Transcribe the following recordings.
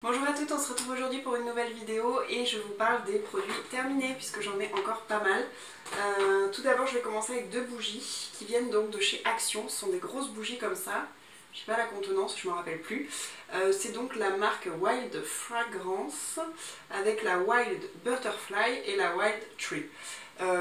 Bonjour à toutes, on se retrouve aujourd'hui pour une nouvelle vidéo et je vous parle des produits terminés puisque j'en ai encore pas mal. Tout d'abord je vais commencer avec deux bougies qui viennent donc de chez Action. Ce sont des grosses bougies comme ça, je sais pas la contenance, je me rappelle plus. C'est donc la marque Wild Fragrance avec la Wild Butterfly et la Wild Tree.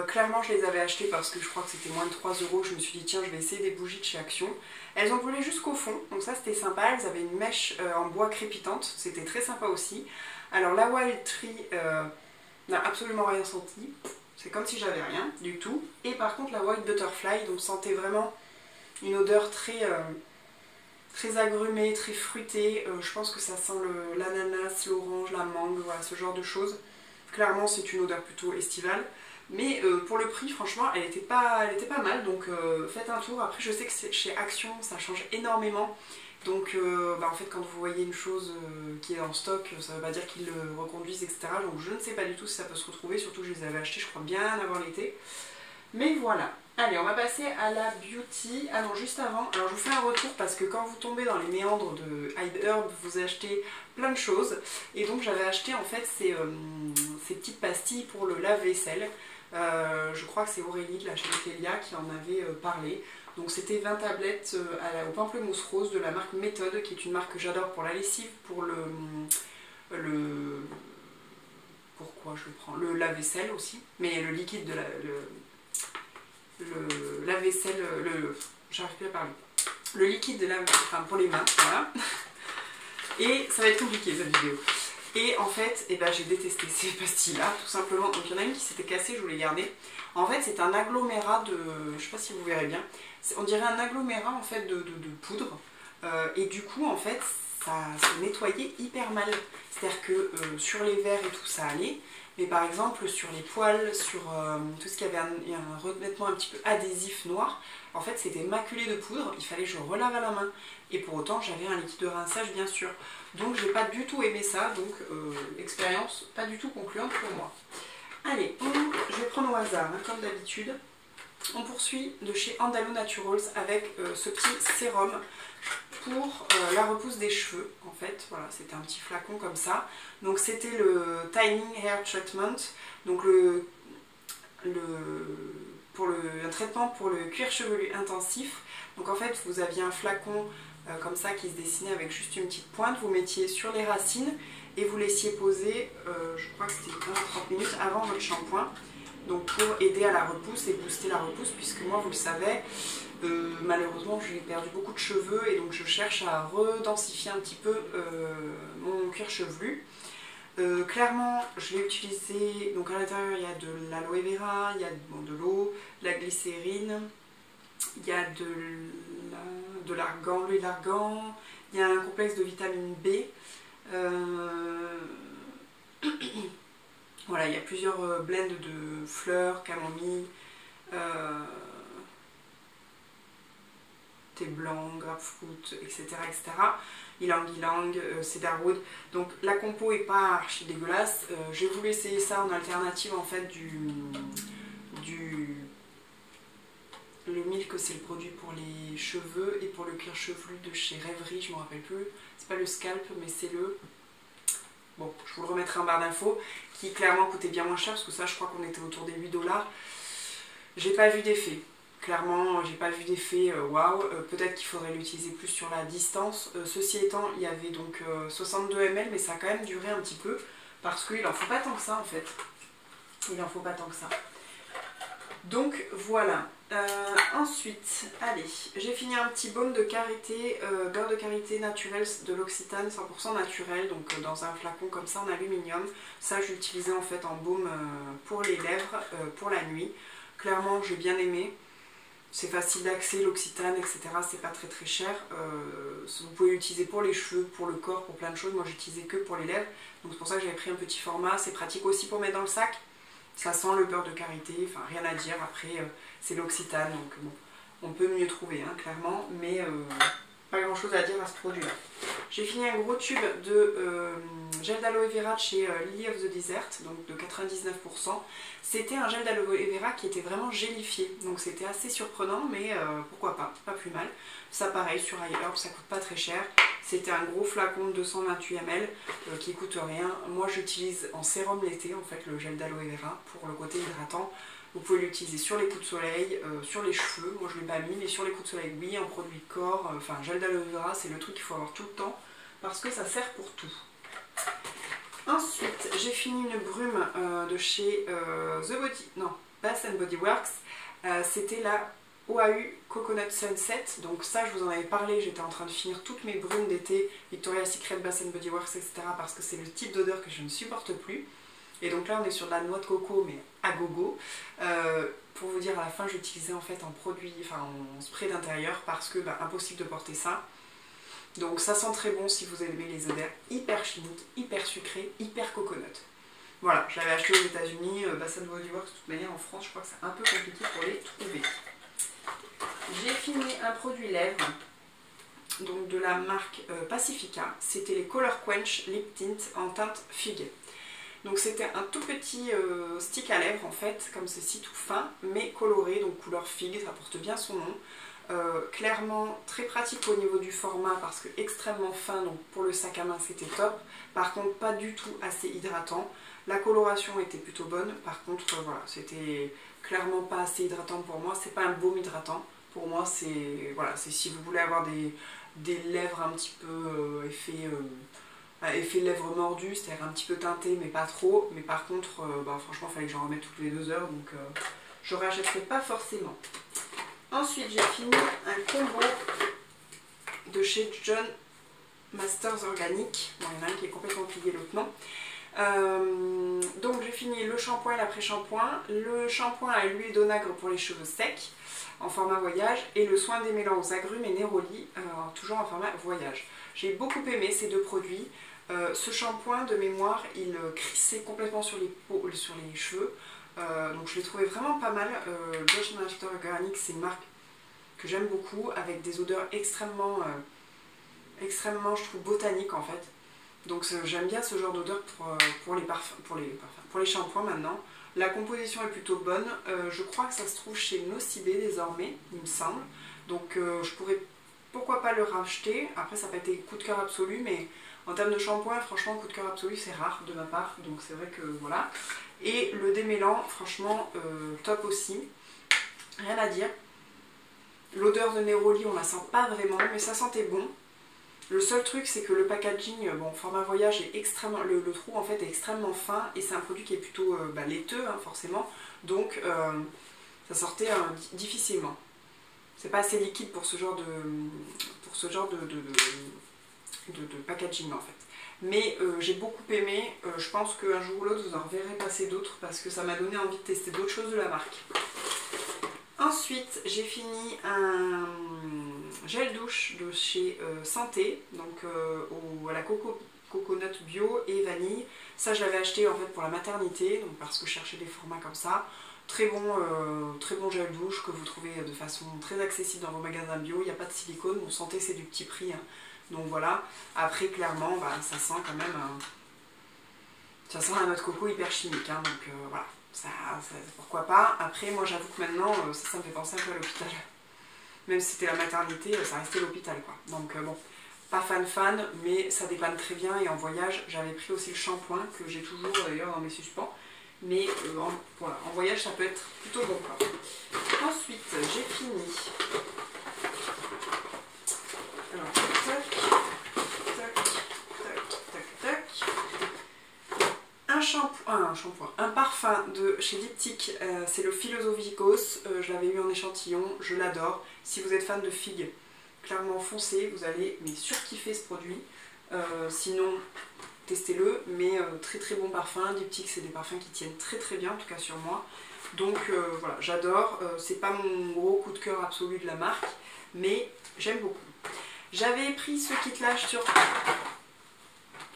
Clairement je les avais achetées parce que je crois que c'était moins de 3 €. Je me suis dit tiens je vais essayer des bougies de chez Action. Elles ont brûlé jusqu'au fond, donc ça c'était sympa. Elles avaient une mèche en bois crépitante, c'était très sympa aussi. Alors la Wild Tree n'a absolument rien senti, c'est comme si j'avais rien du tout. Et par contre la Wild Butterfly, donc sentait vraiment une odeur très agrumée, très fruitée. Je pense que ça sent l'ananas, l'orange, la mangue, voilà ce genre de choses. Clairement c'est une odeur plutôt estivale. Mais pour le prix, franchement, elle était pas mal, donc faites un tour. Après, je sais que chez Action, ça change énormément. Donc, en fait, quand vous voyez une chose qui est en stock, ça ne veut pas dire qu'ils le reconduisent, etc. Donc, je ne sais pas du tout si ça peut se retrouver, surtout que je les avais achetés, je crois, bien avant l'été. Mais voilà. Allez, on va passer à la beauty. Ah non, juste avant, alors je vous fais un retour parce que quand vous tombez dans les méandres de Hyde Herb, vous achetez plein de choses. Et donc, j'avais acheté en fait ces petites pastilles pour le lave-vaisselle. Je crois que c'est Aurélie de la chaîne Telia qui en avait parlé. Donc c'était 20 tablettes au pamplemousse rose de la marque Méthode, qui est une marque que j'adore pour la lessive, pour pourquoi je le prends, le lave-vaisselle aussi, mais le liquide de le lave-vaisselle, j'arrive plus à parler, le liquide de enfin pour les mains, voilà. Et ça va être compliqué cette vidéo. Et en fait, j'ai détesté ces pastilles-là, tout simplement. Donc il y en a une qui s'était cassée, je voulais garder. En fait, c'est un agglomérat de... Je sais pas si vous verrez bien. On dirait un agglomérat en fait de poudre. Et du coup, en fait, ça se nettoyait hyper mal. C'est-à-dire que sur les verres et tout, ça allait. Mais par exemple, sur les poils, sur tout ce qui avait un revêtement un petit peu adhésif noir, en fait, c'était maculé de poudre. Il fallait que je relave à la main. Et pour autant, j'avais un liquide de rinçage, bien sûr. Donc, j'ai pas du tout aimé ça. Donc, expérience pas du tout concluante pour moi. Allez, je vais prendre au hasard, hein, comme d'habitude. On poursuit de chez Andalou Naturals avec ce petit sérum pour la repousse des cheveux. En fait, voilà, c'était un petit flacon comme ça. Donc c'était le Tiny Hair Treatment, donc un traitement pour le cuir chevelu intensif. Donc en fait, vous aviez un flacon comme ça qui se dessinait avec juste une petite pointe. Vous mettiez sur les racines et vous laissiez poser, je crois que c'était 20-30 minutes avant votre shampoing. Donc pour aider à la repousse et booster la repousse, puisque moi vous le savez, malheureusement j'ai perdu beaucoup de cheveux et donc je cherche à redensifier un petit peu mon cuir chevelu. Clairement je l'ai utilisé, donc à l'intérieur il y a de l'aloe vera, il y a de l'eau, de la glycérine, il y a de l'argan, l'huile d'argan, il y a un complexe de vitamine B. Voilà, il y a plusieurs blends de fleurs, camomille, thé blanc, grapefruit, etc. Ylang-ylang, cedarwood. Donc la compo est pas archi dégueulasse. J'ai voulu essayer ça en alternative en fait le milk, c'est le produit pour les cheveux et pour le cuir chevelu de chez Rêverie, je me rappelle plus. C'est pas le scalp, mais c'est le... Bon, je vous le remettrai en barre d'infos, qui clairement coûtait bien moins cher, parce que ça, je crois qu'on était autour des 8 $. J'ai pas vu d'effet. Clairement, j'ai pas vu d'effet waouh. Peut-être qu'il faudrait l'utiliser plus sur la distance. Ceci étant, il y avait donc 62 ml, mais ça a quand même duré un petit peu, parce qu'il en faut pas tant que ça, en fait. Il en faut pas tant que ça. Donc, voilà. Ensuite, allez, j'ai fini un petit baume de karité, beurre de karité naturel de l'Occitane, 100% naturel, donc dans un flacon comme ça en aluminium. Ça, je l'utilisais en fait en baume pour les lèvres, pour la nuit. Clairement, j'ai bien aimé. C'est facile d'accès, l'Occitane, etc. C'est pas très cher. Vous pouvez l'utiliser pour les cheveux, pour le corps, pour plein de choses. Moi, j'utilisais que pour les lèvres, donc c'est pour ça que j'avais pris un petit format. C'est pratique aussi pour mettre dans le sac. Ça sent le beurre de karité, enfin rien à dire, après c'est l'Occitane, donc bon, on peut mieux trouver, hein, clairement, mais pas grand chose à dire à ce produit-là. J'ai fini un gros tube de gel d'aloe vera de chez Lily of the Desert, donc de 99%. C'était un gel d'aloe vera qui était vraiment gélifié, donc c'était assez surprenant, mais pourquoi pas plus mal. Ça pareil, sur iHerb, ça coûte pas très cher. C'était un gros flacon de 228 ml qui coûte rien. Moi j'utilise en sérum l'été en fait le gel d'aloe vera pour le côté hydratant. Vous pouvez l'utiliser sur les coups de soleil, sur les cheveux, moi je ne l'ai pas mis, mais sur les coups de soleil oui, en produit de corps, enfin gel d'aloe vera c'est le truc qu'il faut avoir tout le temps parce que ça sert pour tout. Ensuite j'ai fini une brume de chez Bath & Body Works, c'était la OAU Coconut Sunset, donc ça je vous en avais parlé, j'étais en train de finir toutes mes brumes d'été, Victoria's Secret, Bath & Body Works, etc. parce que c'est le type d'odeur que je ne supporte plus. Et donc là on est sur de la noix de coco mais à gogo. Pour vous dire à la fin j'utilisais en fait en produit, enfin en spray d'intérieur parce que impossible de porter ça. Donc ça sent très bon si vous aimez les odeurs hyper chimiques, hyper sucrées, hyper coconut. Voilà, je l'avais acheté aux États-Unis, Bath & Body Works, de toute manière en France je crois que c'est un peu compliqué pour les trouver. J'ai fini un produit lèvres, donc de la marque Pacifica, c'était les Color Quench Lip Tint en teinte figue. Donc c'était un tout petit stick à lèvres en fait, comme ceci, tout fin, mais coloré, donc couleur figue, ça porte bien son nom. Clairement très pratique au niveau du format parce que extrêmement fin, donc pour le sac à main c'était top. Par contre pas du tout assez hydratant. La coloration était plutôt bonne, par contre voilà, c'était clairement pas assez hydratant pour moi, c'est pas un baume hydratant. Pour moi c'est voilà, c'est si vous voulez avoir des lèvres un petit peu effet lèvres mordues, c'est-à-dire un petit peu teinté mais pas trop, mais par contre franchement il fallait que j'en remette toutes les 2 heures, donc je ne rachèterai pas forcément. Ensuite j'ai fini un combo de chez John Masters Organic, bon, il y en a un qui est complètement plié, l'autre non. Donc j'ai fini le shampoing et l'après-shampoing, le shampoing à l'huile d'onagre pour les cheveux secs en format voyage et le soin démêlant aux agrumes et néroli toujours en format voyage. J'ai beaucoup aimé ces deux produits. Ce shampoing de mémoire il crissait complètement sur les cheveux, donc je l'ai trouvé vraiment pas mal. John Masters Organic c'est une marque que j'aime beaucoup avec des odeurs extrêmement je trouve botaniques en fait. Donc j'aime bien ce genre d'odeur pour les shampoings maintenant. La composition est plutôt bonne, je crois que ça se trouve chez Nocibé désormais, il me semble. Donc je pourrais pourquoi pas le racheter, après ça n'a pas été coup de cœur absolu, mais en termes de shampoing, franchement coup de cœur absolu c'est rare de ma part, donc c'est vrai que voilà. Et le démêlant, franchement top aussi, rien à dire. L'odeur de Neroli on la sent pas vraiment, mais ça sentait bon. Le seul truc c'est que le packaging, bon format voyage est extrêmement, le trou en fait est extrêmement fin et c'est un produit qui est plutôt laiteux hein, forcément, donc ça sortait difficilement. C'est pas assez liquide pour ce genre de packaging en fait. Mais j'ai beaucoup aimé, je pense qu'un jour ou l'autre vous en reverrez passer d'autres parce que ça m'a donné envie de tester d'autres choses de la marque. Ensuite, j'ai fini un gel douche de chez Santé, donc à la coconut bio et vanille. Ça, je l'avais acheté en fait pour la maternité, donc parce que je cherchais des formats comme ça. Très bon gel douche que vous trouvez de façon très accessible dans vos magasins bio. Il n'y a pas de silicone, bon, Santé c'est du petit prix, hein. Donc voilà. Après, clairement, ça sent quand même ça sent la noix de coco hyper chimique, hein, donc voilà. Ça, pourquoi pas. Après moi j'avoue que maintenant ça me fait penser un peu à l'hôpital. Même si c'était la maternité, ça restait l'hôpital quoi. Donc bon, pas fan, mais ça dépanne très bien. Et en voyage j'avais pris aussi le shampoing que j'ai toujours d'ailleurs dans mes suspens. Mais voilà, en voyage ça peut être plutôt bon quoi. Ensuite j'ai fini. Alors un parfum de chez Diptyque, c'est le Philosophicos, je l'avais eu en échantillon, je l'adore. Si vous êtes fan de figues, clairement foncez, vous allez surkiffer ce produit. Sinon, testez-le, mais très bon parfum. Diptyque, c'est des parfums qui tiennent très bien, en tout cas sur moi. Donc voilà, j'adore. C'est pas mon gros coup de cœur absolu de la marque, mais j'aime beaucoup. J'avais pris ce kit lâche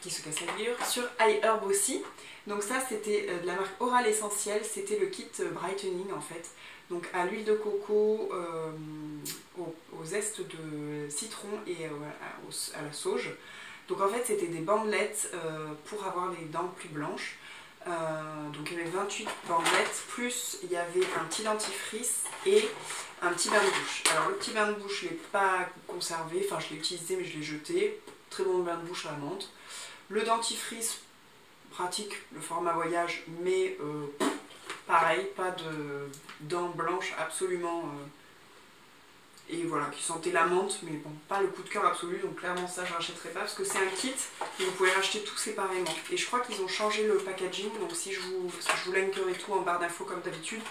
qui se casse la figure, sur iHerb aussi. Donc ça c'était de la marque Oral Essentiel, c'était le kit brightening en fait. Donc à l'huile de coco, au zeste de citron et à la sauge. Donc en fait c'était des bandelettes pour avoir les dents plus blanches. Donc il y avait 28 bandelettes, plus il y avait un petit dentifrice et un petit bain de bouche. Alors le petit bain de bouche je ne l'ai pas conservé, enfin je l'ai utilisé mais je l'ai jeté. Très bon bain de bouche à la menthe. Le dentifrice, pratique, le format voyage, mais pareil, pas de dents blanches absolument. Et voilà, qui sentait la menthe, mais bon, pas le coup de cœur absolu, donc clairement ça je rachèterai pas parce que c'est un kit et vous pouvez racheter tout séparément. Et je crois qu'ils ont changé le packaging, donc si parce que je vous linkerai tout en barre d'infos comme d'habitude,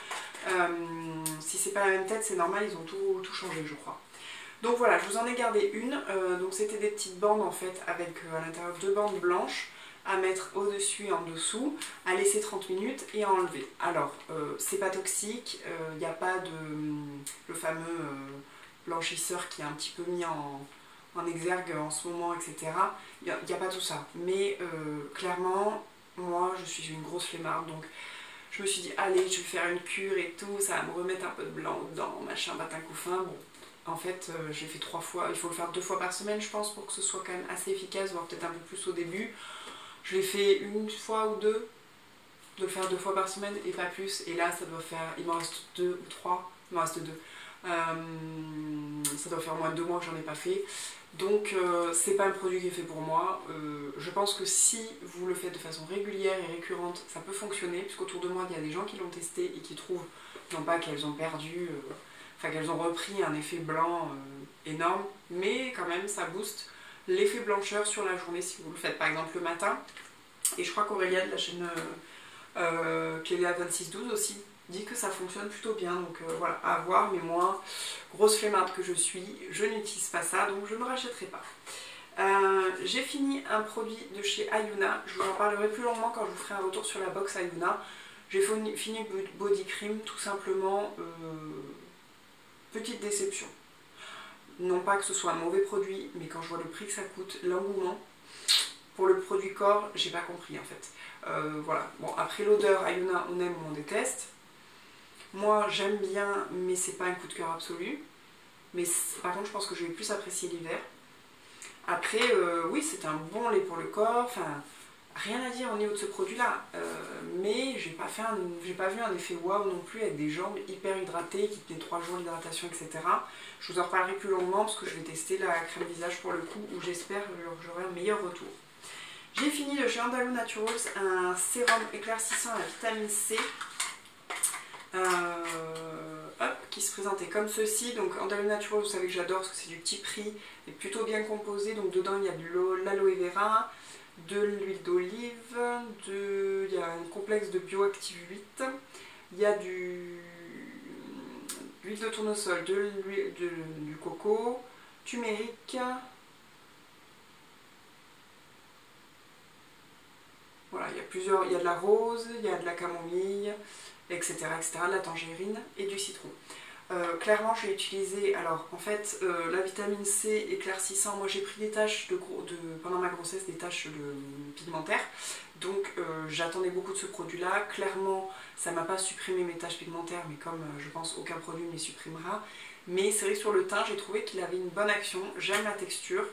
si c'est pas la même tête c'est normal, ils ont tout changé je crois. Donc voilà, je vous en ai gardé une, donc c'était des petites bandes en fait avec à l'intérieur 2 bandes blanches à mettre au-dessus et en dessous, à laisser 30 minutes et à enlever. Alors, c'est pas toxique, il n'y a pas le fameux blanchisseur qui est un petit peu mis en exergue en ce moment, etc. Il n'y a pas tout ça. Mais clairement, moi je suis une grosse flemmarde, donc je me suis dit, allez, je vais faire une cure et tout, ça va me remettre un peu de blanc dedans, machin, batin couffin. Bon, en fait, j'ai fait 3 fois, il faut le faire 2 fois par semaine, je pense, pour que ce soit quand même assez efficace, voire peut-être un peu plus au début. Je l'ai fait une fois ou deux, de le faire 2 fois par semaine et pas plus. Et là, ça doit faire, il m'en reste 2 ou 3, il m'en reste 2. Ça doit faire moins de 2 mois que j'en ai pas fait. Donc, c'est pas un produit qui est fait pour moi. Je pense que si vous le faites de façon régulière et récurrente, ça peut fonctionner. Puisqu'autour de moi, il y a des gens qui l'ont testé et qui trouvent, non pas qu'elles ont perdu, enfin qu'elles ont repris un effet blanc énorme, mais quand même, ça booste l'effet blancheur sur la journée si vous le faites par exemple le matin. Et je crois qu'Aurélia de la chaîne Clélia 2612 aussi dit que ça fonctionne plutôt bien, donc voilà, à voir, mais moi, grosse flemmarde que je suis, je n'utilise pas ça, donc je ne rachèterai pas. J'ai fini un produit de chez Ayuna, je vous en parlerai plus longuement quand je vous ferai un retour sur la box Ayuna. J'ai fini Body Cream, tout simplement, petite déception. Non pas que ce soit un mauvais produit, mais quand je vois le prix que ça coûte, l'engouement pour le produit corps, j'ai pas compris en fait. Voilà, bon après l'odeur, Ayuna, on aime ou on déteste. Moi j'aime bien, mais c'est pas un coup de cœur absolu. Mais par contre je pense que je vais plus apprécier l'hiver. Après, oui c'est un bon lait pour le corps, enfin rien à dire au niveau de ce produit là. Mais j'ai pas vu un effet waouh non plus avec des jambes hyper hydratées qui tenaient 3 jours d'hydratation, etc. Je vous en reparlerai plus longuement parce que je vais tester la crème visage pour le coup où j'espère que j'aurai un meilleur retour. J'ai fini de chez Andalou Naturals un sérum éclaircissant à la vitamine C qui se présentait comme ceci. Donc Andalou Naturals, vous savez que j'adore parce que c'est du petit prix et plutôt bien composé. Donc dedans il y a de l'aloe vera, de l'huile d'olive, il y a un complexe de bioactive 8, il y a de l'huile de tournesol, du coco, turmeric, voilà, il y a de la rose, il y a de la camomille, etc., de la tangerine et du citron. Clairement, j'ai utilisé, alors en fait, la vitamine C éclaircissant, moi j'ai pris des taches pendant ma grossesse, des taches pigmentaires, donc j'attendais beaucoup de ce produit-là. Clairement, ça m'a pas supprimé mes taches pigmentaires, mais comme je pense aucun produit ne les supprimera. Mais c'est vrai que sur le teint, j'ai trouvé qu'il avait une bonne action. J'aime la texture.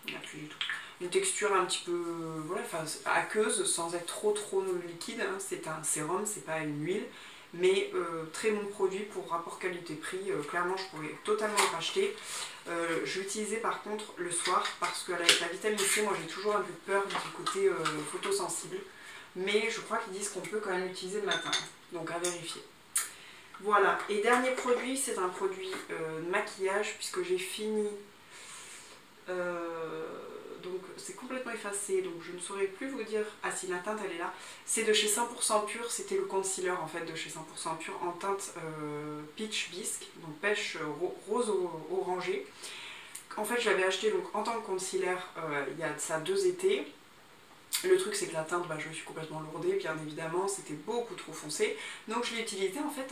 Il n'y a plus du tout. Une texture un petit peu voilà, aqueuse, sans être trop liquide. Hein. C'est un sérum, c'est pas une huile. Mais très bon produit pour rapport qualité-prix, clairement je pourrais totalement le racheter. Je l'utilisais par contre le soir parce qu'avec la vitamine C, moi j'ai toujours un peu peur du côté photosensible. Mais je crois qu'ils disent qu'on peut quand même l'utiliser le matin, donc à vérifier. Voilà, et dernier produit, c'est un produit de maquillage puisque j'ai fini... donc c'est complètement effacé, donc je ne saurais plus vous dire. Ah si, la teinte elle est là. C'est de chez 100% Pur, c'était le concealer en fait de chez 100% Pur en teinte peach bisque, donc pêche rose orangé. En fait je l'avais acheté donc en tant que concealer il y a de ça 2 étés. Le truc c'est que la teinte, je me suis complètement lourdée, bien évidemment, c'était beaucoup trop foncé. Donc je l'ai utilisé en fait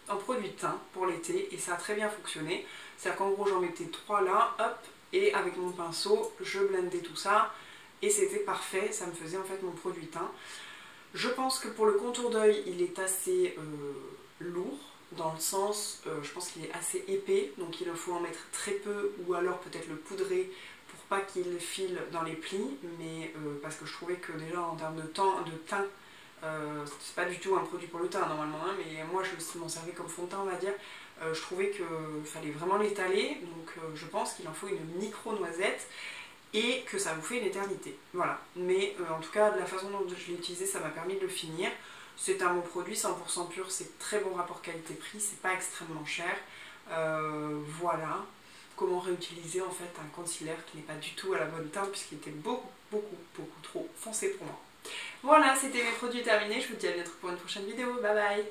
en produit de teint pour l'été et ça a très bien fonctionné. C'est-à-dire qu'en gros j'en mettais 3 là, hop. Et avec mon pinceau, je blendais tout ça et c'était parfait, ça me faisait en fait mon produit teint. Je pense que pour le contour d'œil, il est assez lourd, dans le sens, je pense qu'il est assez épais, donc il faut en mettre très peu ou alors peut-être le poudrer pour pas qu'il file dans les plis, mais parce que je trouvais que déjà en termes de teint, c'est pas du tout un produit pour le teint normalement, hein, mais moi je m'en servais comme fond de teint on va dire. Je trouvais qu'il fallait vraiment l'étaler, donc je pense qu'il en faut une micro noisette et que ça vous fait une éternité. Voilà, mais en tout cas de la façon dont je l'ai utilisé ça m'a permis de le finir. C'est un bon produit, 100% pur, c'est très bon rapport qualité-prix, c'est pas extrêmement cher. Voilà comment réutiliser en fait un concealer qui n'est pas du tout à la bonne teinte puisqu'il était beaucoup trop foncé pour moi. Voilà, c'était mes produits terminés, je vous dis à bientôt pour une prochaine vidéo, bye bye.